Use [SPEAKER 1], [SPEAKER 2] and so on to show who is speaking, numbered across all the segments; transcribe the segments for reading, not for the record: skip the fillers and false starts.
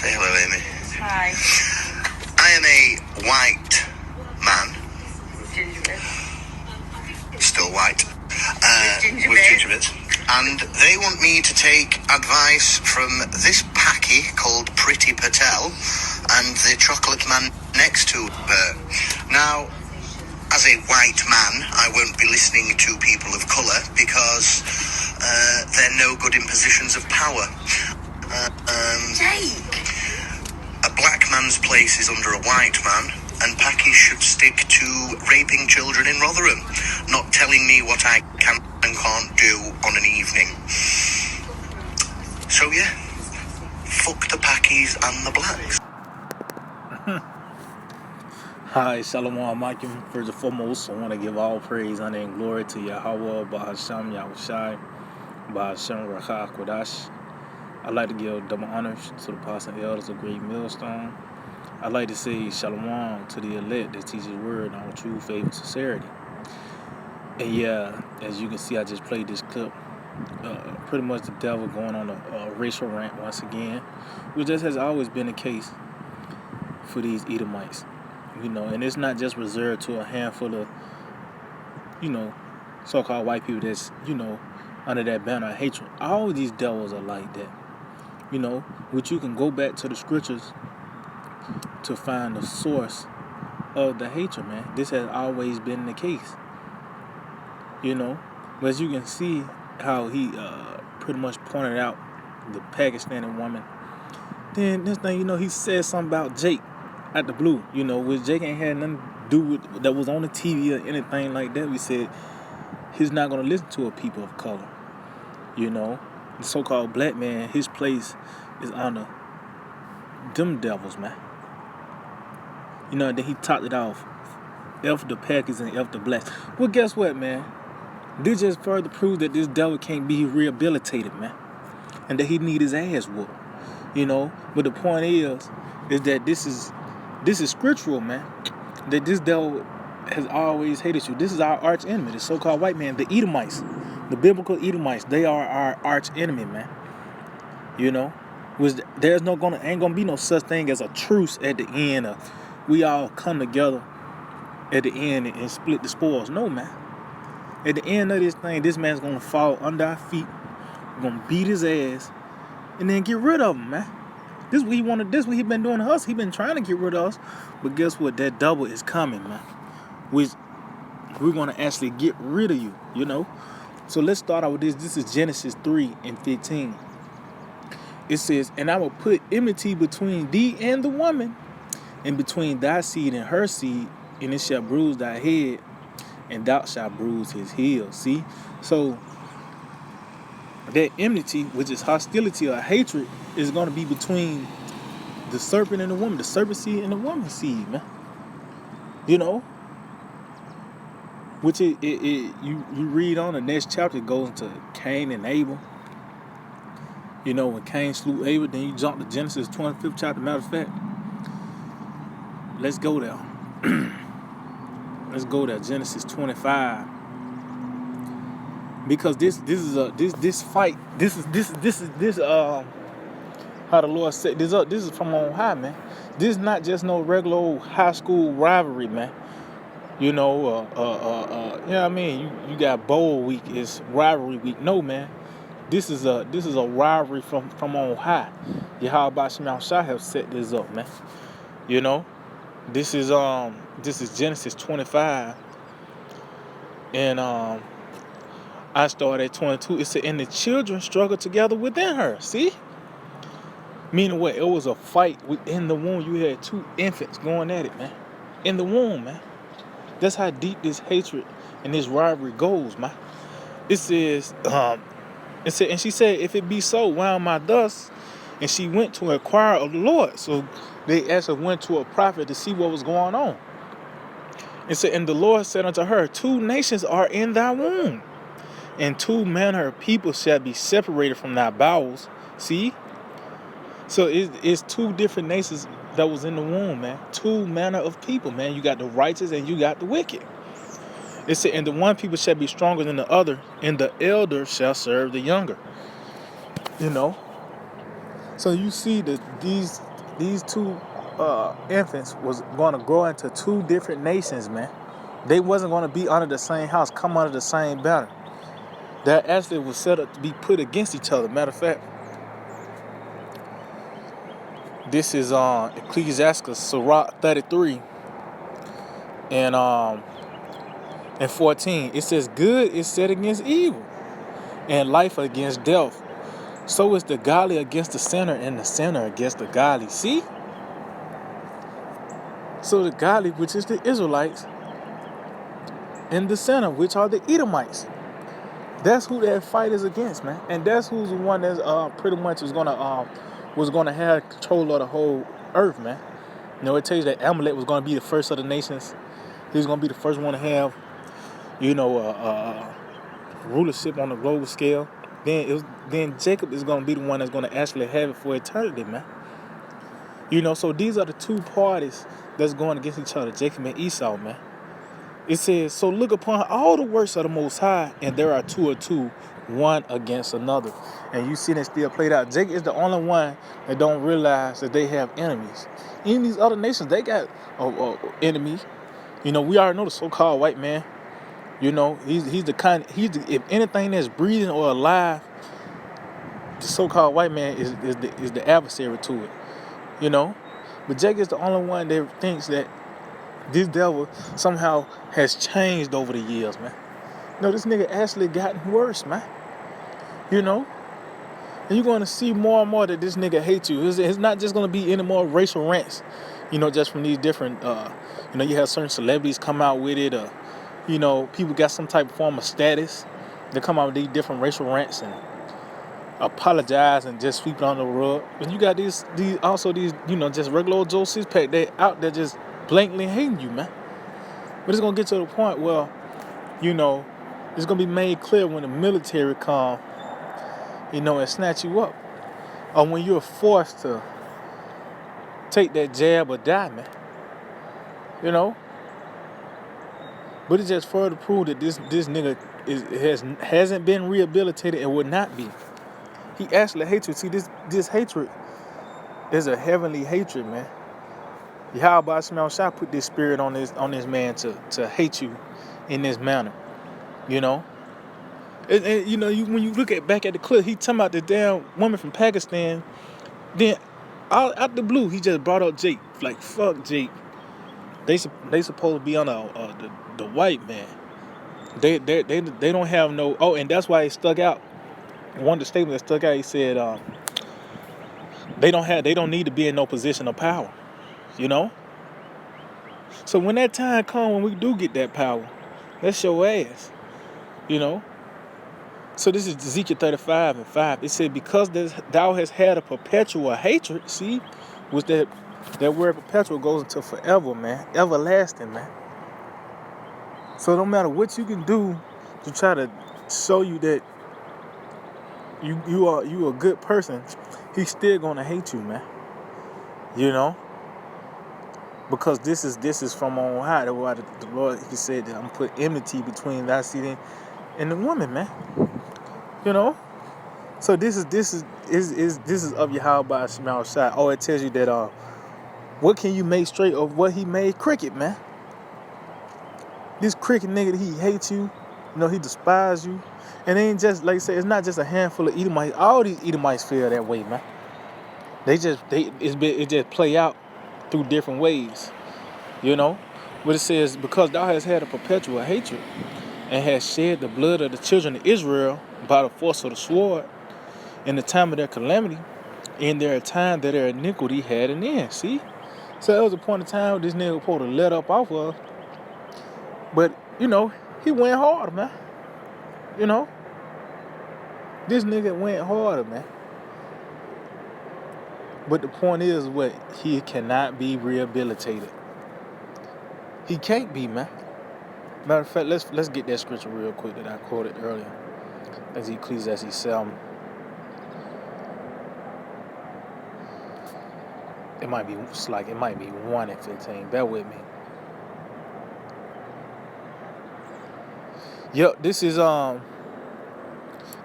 [SPEAKER 1] Say hello, Amy.
[SPEAKER 2] Hi.
[SPEAKER 1] I am a white man.
[SPEAKER 2] Gingerbread.
[SPEAKER 1] Still white.
[SPEAKER 2] With
[SPEAKER 1] gingerbread. And they want me to take advice from this packy called Perpetual and the chocolate man next to her. Now, as a white man, I won't be listening to people of colour because they're no good in positions of power.
[SPEAKER 2] Jake!
[SPEAKER 1] A black man's place is under a white man, and packies should stick to raping children in Rotherham, not telling me what I can and can't do on an evening. So yeah, fuck the packies and the blacks.
[SPEAKER 3] Hi, Shalom Alaikum. First and foremost, I want to give all praise, honor, and glory to Yahweh, Bahasham, Yahushai, Bahasham, Rakha, Kodash. I'd like to give double honors to the apostles and elders of Great Millstone. I'd like to say Shalom to the elect that teaches word on true faith and sincerity. And yeah, as you can see, I just played this clip. Pretty much the devil going on a racial rant once again, which just has always been the case for these Edomites. And it's not just reserved to a handful of, so-called white people that's, under that banner of hatred. All of these devils are like that. Which you can go back to the scriptures to find the source of the hatred, man. This has always been the case. But as you can see how he pretty much pointed out the Pakistani woman. Then this thing, he said something about Jake out the blue, which Jake ain't had nothing to do with that was on the TV or anything like that. We said he's not going to listen to a people of color. The so-called black man, his place is under them devils, man. Then he topped it off. F the Packers and F the blacks. Well, guess what, man? This just further proves that this devil can't be rehabilitated, man. And that he need his ass whooped. But the point is that this is scriptural, man. That this devil has always hated you. This is our arch enemy, the so-called white man, the Edomites. The biblical Edomites, they are our arch enemy, man. Which there's ain't gonna be no such thing as a truce at the end of we all come together at the end and split the spoils. No, man. At the end of this thing, this man's gonna fall under our feet. We're gonna beat his ass and then get rid of him, man. This is what he wanted. This is what he been doing to us. He been trying to get rid of us, but guess what? That double is coming, man. Which we're gonna actually get rid of you. So let's start out with this. This is Genesis 3:15. It says, "And I will put enmity between thee and the woman, and between thy seed and her seed, and it shall bruise thy head, and thou shalt bruise his heel." See? So that enmity, which is hostility or hatred, is going to be between the serpent and the woman, the serpent seed and the woman seed, man. Which you read on the next chapter, it goes into Cain and Abel. When Cain slew Abel, then you jump to Genesis 25th chapter. Matter of fact, let's go there. Let's go there, Genesis 25. Because this fight, this is how the Lord set this up. This is from on high, man. This is not just no regular old high school rivalry, man. You know what I mean? You got bowl week, it's rivalry week. No, man. This is a rivalry from on high. Yahweh Shema Shah have set this up, man. This is Genesis 25. And I started at 22. It said, "And the children struggled together within her." See? Meaning what? It was a fight within the womb. You had two infants going at it, man. In the womb, man. That's how deep this hatred and this rivalry goes, man. It says, and she said, "If it be so, why am I thus?" And she went to inquire of the Lord. So they actually went to a prophet to see what was going on. It said, "And the Lord said unto her, 2 nations are in thy womb, and 2 manner of people shall be separated from thy bowels." See? So it's 2 different nations that was in the womb, man. 2 manner of people, man. You got the righteous and you got the wicked. It said, "And the one people shall be stronger than the other, and the elder shall serve the younger." So you see that these these two infants was going to grow into two different nations, man. They wasn't going to be under the same house, come under the same banner. That actually was set up to be put against each other. Matter of fact, this is Ecclesiastes Sirach 33 and 14. It says, good is set against evil, and life against death. So is the godly against the sinner, and the sinner against the godly. See? So the godly, which is the Israelites, and the sinner, which are the Edomites. That's who that fight is against, man. And that's who's the one that's pretty much was gonna have control of the whole earth, man. You know, it tells you that Amalek was gonna be the first of the nations. He was gonna be the first one to have, rulership on the global scale. Then Jacob is gonna be the one that's gonna actually have it for eternity, man. You know, so these are the two parties that's going against each other, Jacob and Esau, man. It says, so look upon all the works of the Most High, and there are two or two, one against another. And you see that still played out. Jacob is the only one that don't realize that they have enemies. In these other nations, they got enemies. You know, we already know the so-called white man. You know, he's if anything that's breathing or alive, the so-called white man is the adversary to it. You know, but Jacob is the only one that thinks that this devil somehow has changed over the years, man. No, this nigga actually gotten worse, man. You know? And you're going to see more and more that this nigga hates you. It's not just going to be any more racial rants, you know, just from these different, you have certain celebrities come out with it, or, people got some type of form of status. They come out with these different racial rants and apologize and just sweep it on the rug. But you got these just regular old Joe Sixpack, they out there just blatantly hating you, man. But it's gonna get to the point where, it's gonna be made clear when the military come, and snatch you up, or when you're forced to take that jab or die, man. But it just further prove that this nigga hasn't been rehabilitated and would not be. He actually hates you. See, this hatred is a heavenly hatred, man. Yahweh Shemel Shah put this spirit on this man to hate you in this manner, And when you look back at the clip, he talking about the damn woman from Pakistan. Then out the blue, he just brought up Jake. Like, fuck Jake. They supposed to be on the white man. They don't have no. Oh, and that's why it stuck out. One of the statements that stuck out, he said, they don't need to be in no position of power. So when that time comes, when we do get that power, that's your ass. So this is Ezekiel 35:5. It said, because thou hast had a perpetual hatred, see, which that word perpetual goes into forever, man, everlasting, man. So no matter what you can do to try to show you that you are a good person, he's still gonna hate you, man. Because this is from on high. That's why the Lord, he said that I'm put enmity between thy seed and the woman, man. So this is of Yahweh Shemel Shah. Oh, it tells you that what can you make straight of what he made crooked, man? This cricket nigga, he hates you. He despises you. And it ain't just, like I said, it's not just a handful of Edomites. All these Edomites feel that way, man. It just play out through different ways, But it says, because thou hast had a perpetual hatred and hast shed the blood of the children of Israel by the force of the sword in the time of their calamity, in their time that their iniquity had an end. See? So there was a point in time this nigga was supposed to let up off of. But, he went hard, man. This nigga went harder, man. But the point is what? He cannot be rehabilitated. He can't be, man. Matter of fact, let's get that scripture real quick that I quoted earlier. That's Ecclesiastes 7. It might be 1 and 15. Bear with me. Yep, this is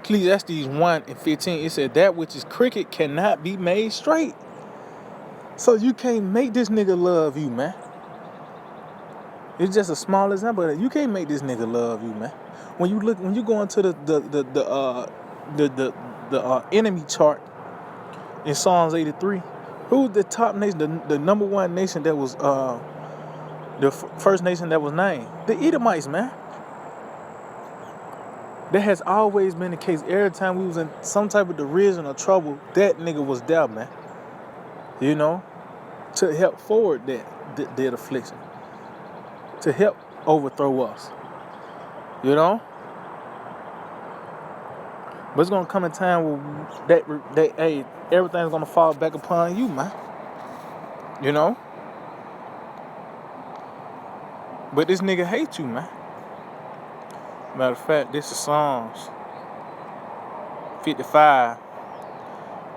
[SPEAKER 3] Ecclesiastes 1 and 15. It said, that which is crooked cannot be made straight. So you can't make this nigga love you, man. It's just a small example of that. You can't make this nigga love you, man. When you go into the enemy chart in Psalms 83, who's the top nation, the number one nation that was the first nation that was named? The Edomites, man. That has always been the case. Every time we was in some type of derision or trouble, that nigga was there, man. You know, to help forward that affliction, to help overthrow us. You know. But it's gonna come a time where hey, everything's gonna fall back upon you, man. You know. But this nigga hates you, man. Matter of fact, this is Psalms 55,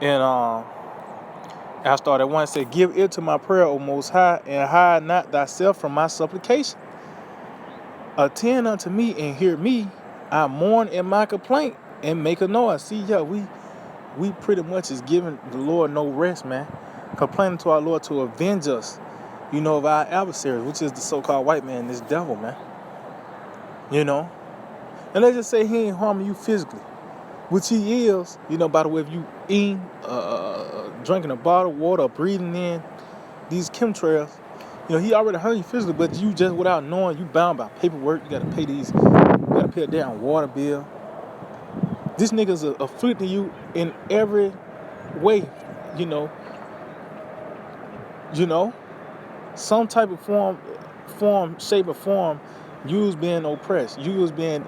[SPEAKER 3] and I started one. Said, "Give ear to my prayer, O Most High, and hide not thyself from my supplication. Attend unto me and hear me. I mourn in my complaint and make a noise." See, yeah, we pretty much is giving the Lord no rest, man. Complaining to our Lord to avenge us, you know, of our adversaries, which is the so-called white man, this devil, man. You know. And let's just say he ain't harming you physically, which he is, you know, by the way, if you eating, drinking a bottle of water, or breathing in these chemtrails, you know, he already hurt you physically, but you just without knowing, you bound by paperwork, you gotta pay you gotta pay a damn water bill. This nigga's afflicting you in every way, you know, some type of form, shape or form, you was being oppressed, you was being,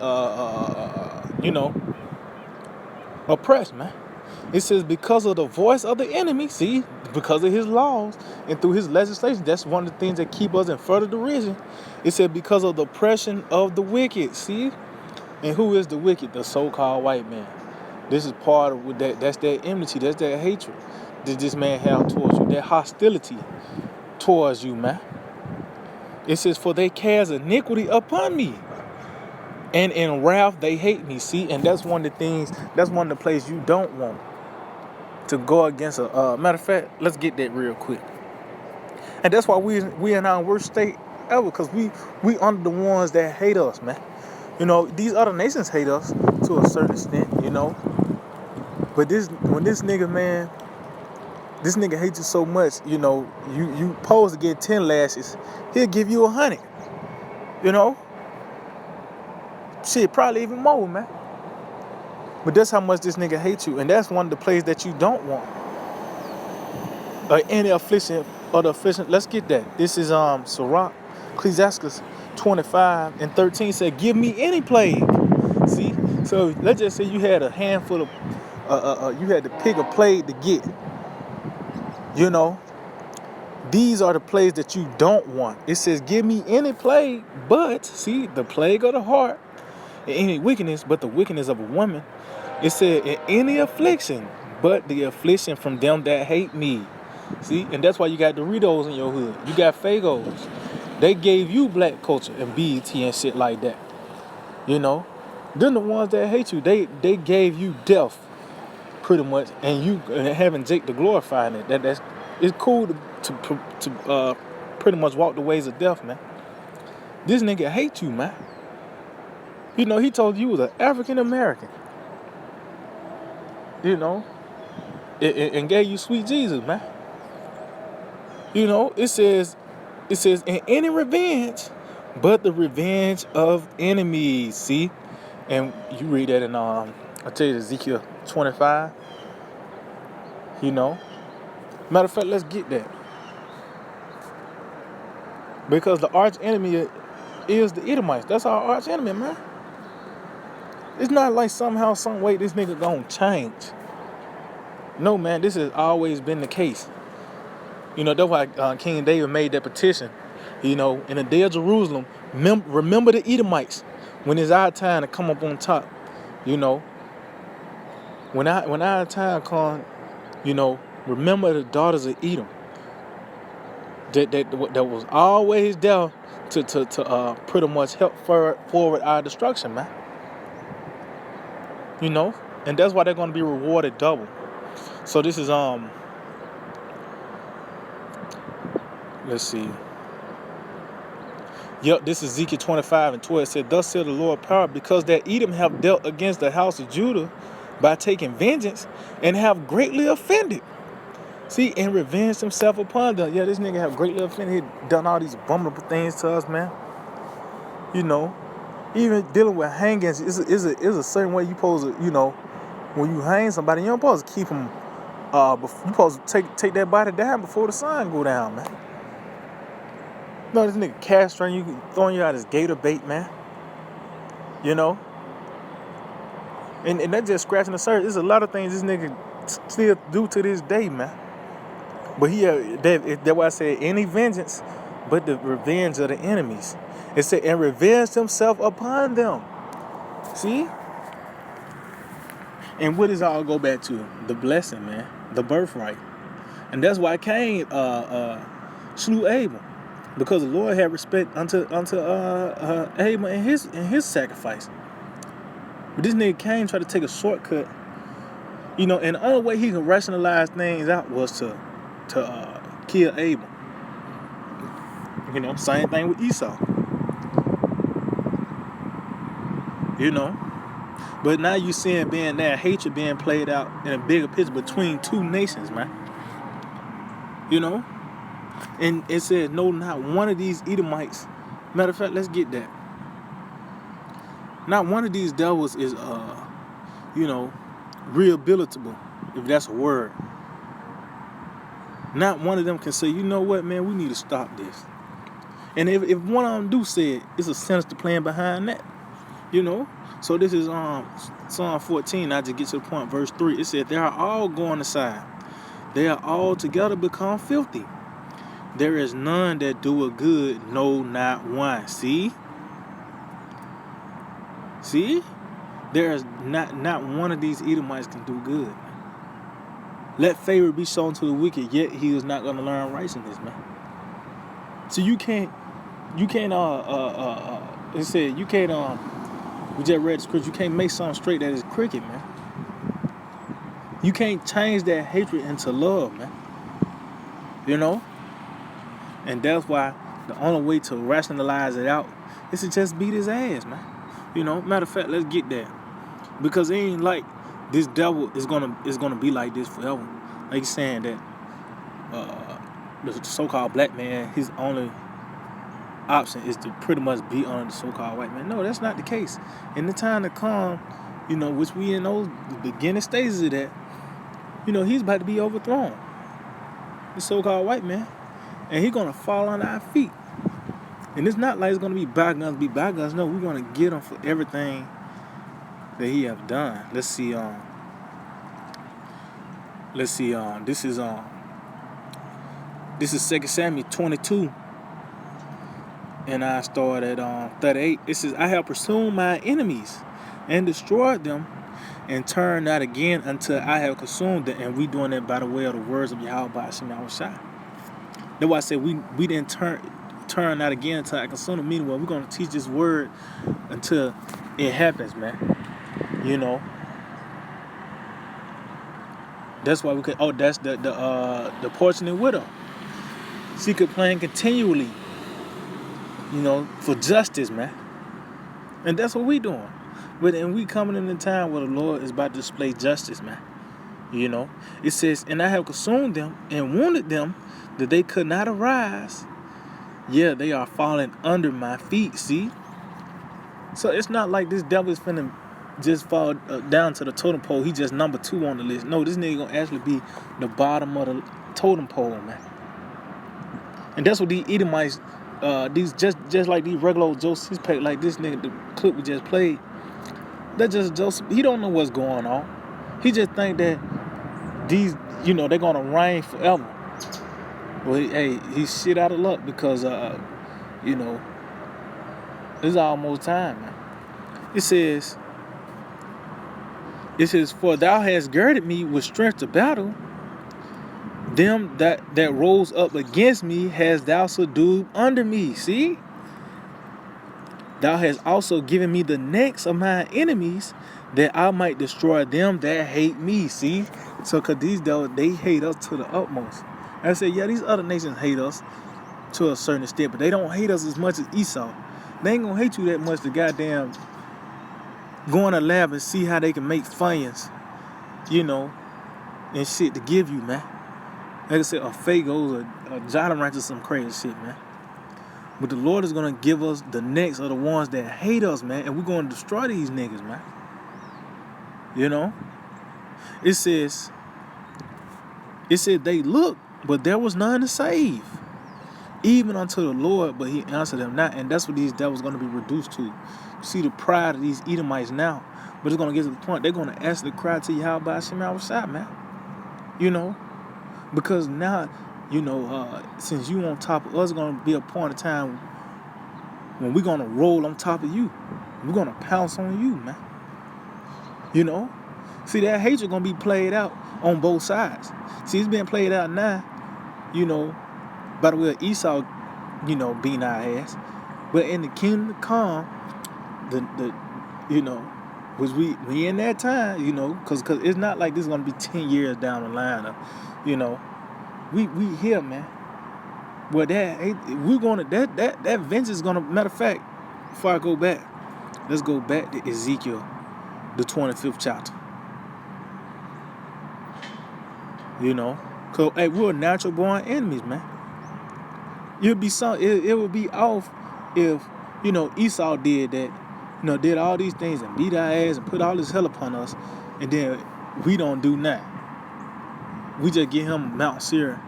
[SPEAKER 3] oppressed, man. It says because of the voice of the enemy, see, because of his laws and through his legislation, that's one of the things that keep us in further derision. It said because of the oppression of the wicked, see? And who is the wicked? The so-called white man. This is part of that, that's that enmity, that's that hatred that this man have towards you, that hostility towards you, man. It says, for they cast iniquity upon me, and in wrath they hate me. See, and that's one of the things, that's one of the places you don't want to go against a matter of fact, let's get that real quick. And that's why we in our worst state ever, because we under the ones that hate us, man. You know, these other nations hate us to a certain extent, you know. But when this nigga, man, this nigga hates you so much, you know, you supposed to get 10 lashes, he'll give you 100. You know? Shit, probably even more, man. But that's how much this nigga hates you. And that's one of the places that you don't want. Any affliction or the affliction. Let's get that. This is Sirach, Ecclesiastes 25:13 said, give me any plague. See? So let's just say you had a handful of, you had to pick a plague to get. You know? These are the plagues that you don't want. It says, give me any plague, but, see, the plague of the heart, and any wickedness, but the wickedness of a woman. It said, in any affliction, but the affliction from them that hate me. See, and that's why you got Doritos in your hood. You got Fagos. They gave you black culture and BET and shit like that. You know? Then the ones that hate you, they gave you death, pretty much, and you having Jake to glorify in it. That's it's cool to pretty much walk the ways of death, man. This nigga hate you, man. You know, he told you was an African American. You know, and gave you sweet Jesus, man. You know, it says, in any revenge, but the revenge of enemies. See, and you read that in I tell you Ezekiel 25. You know, matter of fact, let's get that. Because the arch enemy is the Edomites. That's our arch enemy, man. It's not like somehow, some way this nigga gonna change. No, man, this has always been the case. You know, that's why King David made that petition. You know, in the day of Jerusalem, remember the Edomites when it's our time to come up on top. You know, when our time comes, you know, remember the daughters of Edom. That was always there to pretty much help forward our destruction, man. You know, and that's why they're going to be rewarded double. So this is Let's see. Yep, this is Ezekiel 25:12. It said, "Thus said the Lord power, because that Edom have dealt against the house of Judah by taking vengeance, and have greatly offended." See, and revenged himself upon them. Yeah, this nigga have greatly offended. He done all these abominable things to us, man. You know, even dealing with hangings is a certain way you supposed to, you know, when you hang somebody, you don't supposed to keep them. You supposed to take that body down before the sun go down, man. No, this nigga castrating you, throwing you out his gator bait, man. You know, and that's just scratching the surface. There's a lot of things this nigga still do to this day, man. But that's why I said any vengeance, but the revenge of the enemies. It said, and revenged himself upon them. See? And what does it all go back to? The blessing, man. The birthright. And that's why Cain slew Abel. Because the Lord had respect unto Abel and his sacrifice. But this nigga Cain tried to take a shortcut. You know, and the only way he can rationalize things out was to kill Abel. You know, same thing with Esau. You know, but now you seeing that hatred being played out in a bigger picture between two nations, man. You know, and it said no, not one of these Edomites. Matter of fact, let's get that. Not one of these devils is you know, rehabilitable, if that's a word. Not one of them can say, you know what, man, we need to stop this. And if one of them do say it, it's a sinister plan behind that. You know, so this is Psalm 14. I just get to the point, verse 3. It said, "They are all going aside; they are all together become filthy. There is none that do a good, no, not one." See, there is not one of these Edomites can do good. Let favor be shown to the wicked, yet he is not going to learn righteousness, man. So you can't. It said you can't. We just read the scripture. You can't make something straight that is crooked, man. You can't change that hatred into love, man. You know? And that's why the only way to rationalize it out is to just beat his ass, man. You know? Matter of fact, let's get that. Because it ain't like this devil is gonna be like this forever. Like he's saying that the so-called black man, his only option is to pretty much be under the so-called white man. No, that's not the case. In the time to come, you know, which we in those beginning stages of that, you know, he's about to be overthrown. The so-called white man. And he's going to fall under our feet. And it's not like it's going to be bygones. No, we're going to get him for everything that he have done. Let's see, this is 2 Samuel 22. And I start at 38. It says, "I have pursued my enemies and destroyed them, and turned not again until I have consumed them." And we doing that by the way of the words of Yahweh Ba'ashim Yahushua. That's why I said we didn't turn not again until I consume them. Meanwhile, we're gonna teach this word until it happens, man. You know. That's why we could. Oh, that's the fortunate widow. She could plan continually. You know, for justice, man. And that's what we doing. And we coming in a time where the Lord is about to display justice, man. You know, it says, "And I have consumed them and wounded them, that they could not arise. Yeah, they are falling under my feet." See? So it's not like this devil is finna just fall down to the totem pole. He just number 2 on the list. No, this nigga gonna actually be the bottom of the totem pole, man. And that's what these Edomites, these just like these regular old Joseph, like this nigga, the clip we just played. That just Joseph. He don't know what's going on. He just think that these, you know, they're gonna reign forever. Well, he's shit out of luck because, you know, it's almost time, man. It says, "For thou hast girded me with strength to battle. Them that rose up against me hast thou subdued under me." See? "Thou hast also given me the necks of my enemies, that I might destroy them that hate me." See? So, because these devils, they hate us to the utmost. I said, yeah, these other nations hate us. to a certain extent, but they don't hate us as much as Esau. They ain't gonna hate you that much to goddamn go in a lab and see how they can make funyuns, and shit to give you, man. Like I said, a Fagos, a Jolly Rancher, some crazy shit, man. But the Lord is gonna give us the next of the ones that hate us, man, and we're gonna destroy these niggas, man. It says they look, but there was none to save, even unto the Lord, but he answered them not. And that's what these devils gonna be reduced to. You see the pride of these Edomites now, but it's gonna get to the point they're gonna actually cry to Yahweh Shem Shah, man. Because now, since you on top of us, gonna be a point of time when we're gonna roll on top of you. We're gonna pounce on you, man. See, that hatred gonna be played out on both sides. See, it's being played out now, by the way of Esau, beating our ass. But in the kingdom to come, which we in that time, because it's not like this is gonna be 10 years down the line, we here, man. Well, that vengeance is gonna. Matter of fact, before I go back, let's go back to Ezekiel, the 25th chapter. Cause hey, we're natural born enemies, man. It would be off if Esau did that, did all these things and beat our ass and put all this hell upon us, and then we don't do nothing. We just give him Mount Seir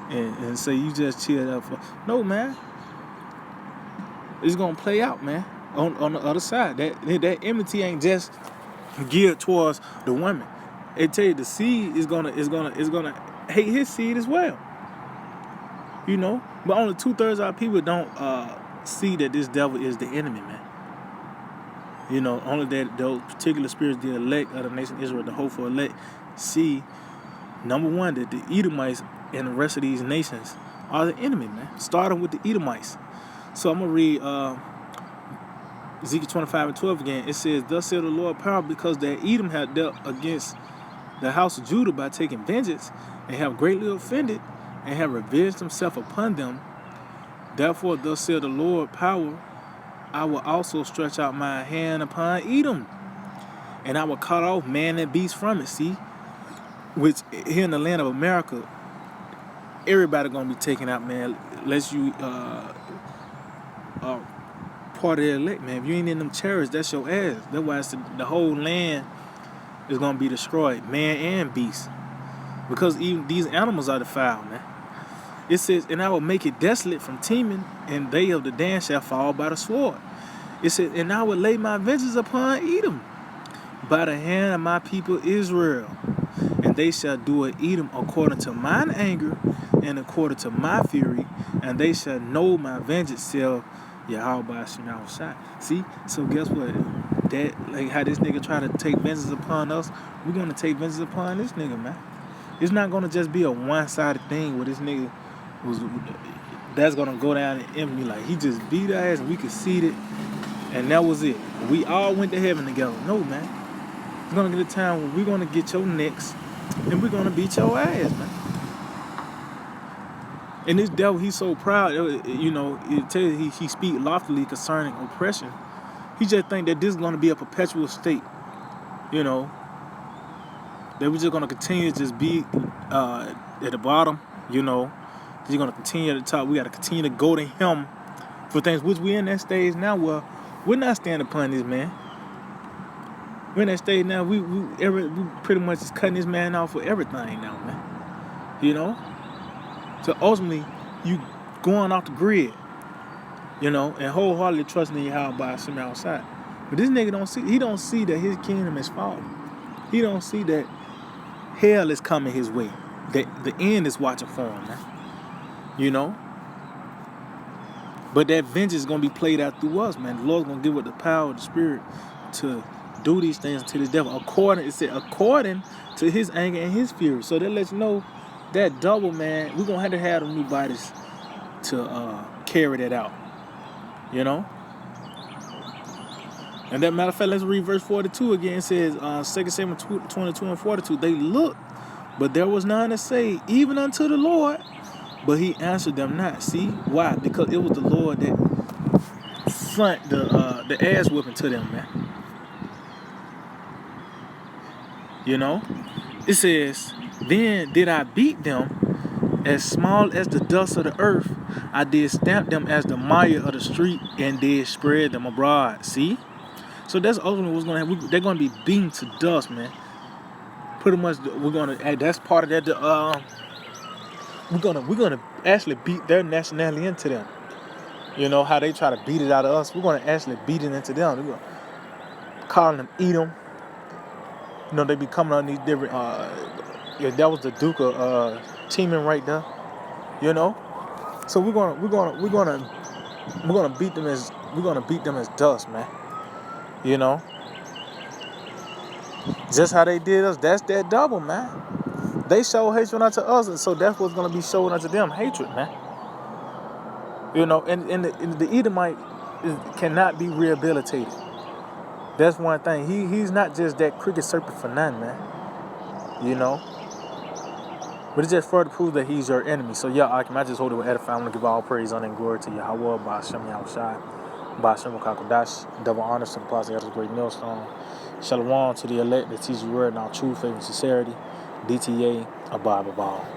[SPEAKER 3] and say, you just chill up. No, man. It's gonna play out, man. On the other side, that enmity ain't just geared towards the women. It tell you the seed is gonna hate his seed as well. But only 2/3 of our people don't see that this devil is the enemy, man. Only that those particular spirits, the elect of the nation of Israel, the hopeful elect, see, number one, that the Edomites and the rest of these nations are the enemy, man. Starting with the Edomites. So I'm gonna read Ezekiel 25:12 again. It says, "Thus said the Lord power, because that Edom had dealt against the house of Judah by taking vengeance, and have greatly offended, and have revenged himself upon them. Therefore, thus said the Lord power, I will also stretch out my hand upon Edom, and I will cut off man and beast from it." See, which here in the land of America, everybody gonna be taken out, man. Unless you part of the elect, man. If you ain't in them chariots, that's your ass. That's why the whole land is gonna be destroyed, man and beast, because even these animals are defiled, man. It says, "And I will make it desolate from teeming, and they of the Dan shall fall by the sword." It says, "And I will lay my vengeance upon Edom by the hand of my people Israel, and they shall do it Edom according to mine anger and according to my fury, and they shall know my vengeance, saith Yahweh Shem Shah." See, so guess what? That, like how this nigga try to take vengeance upon us, we're gonna take vengeance upon this nigga, man. It's not gonna just be a one-sided thing where this nigga that's gonna go down and envy, like he just beat our ass and we conceded it, and that was it. We all went to heaven together. No, man. It's gonna get a time where we're gonna get your necks and we're gonna beat your ass, man. And this devil, he's so proud, it tells you he speak loftily concerning oppression. He just think that this is gonna be a perpetual state, that we're just gonna continue to just be at the bottom, He's gonna continue at the top. We gotta continue to go to him for things, which we're in that stage now where we're not standing upon this man. We're in that stage now, we pretty much just cutting this man off for everything now, man. So ultimately, you going off the grid, and wholeheartedly trusting in Yahweh Shem outside. But this nigga don't see that his kingdom is falling. He don't see that hell is coming his way. That the end is watching for him, man. But that vengeance is gonna be played out through us, man. The Lord's gonna give us the power of the Spirit to do these things to this devil according to his anger and his fury. So that lets you know that double, man. We're gonna have to have them new bodies to carry that out. And that matter of fact, let's read verse 42 again. It says, 2 Samuel 22 and 42. "They looked, but there was none to say, even unto the Lord, But he answered them not. See why? Because it was the Lord that sent the ass whipping to them, man. You know, it says, then did I beat them as small as the dust of the earth. I did stamp them as the mire of the street, and did spread them abroad. See, so that's ultimately what's gonna happen. They're gonna be beaten to dust, man. Pretty much, we're gonna. That's part of that. We're gonna actually beat their nationality into them. You know how they try to beat it out of us. We're gonna actually beat it into them. We're gonna calling them Edom. You know, they be coming on these different. Yeah, that was the Duke of Teeman right there. You know, so we're gonna beat them as dust, man. You know, just how they did us. That's that double, man. They show hatred unto us, and so that's what's gonna be shown unto them, hatred, man. You know, and the Edomite cannot be rehabilitated. That's one thing. He's not just that cricket serpent for none, man. You know. But it just further proves that he's your enemy. So yeah, I just hold it with edify. I want to give all praise, honor, and glory to Yahweh, Ba'ashem Yahushai, Ba'ashem Kakodash, double honor to the Apostle of the great millstone. Shalom to the elect that teach the word in all true faith and sincerity. DTA, abide.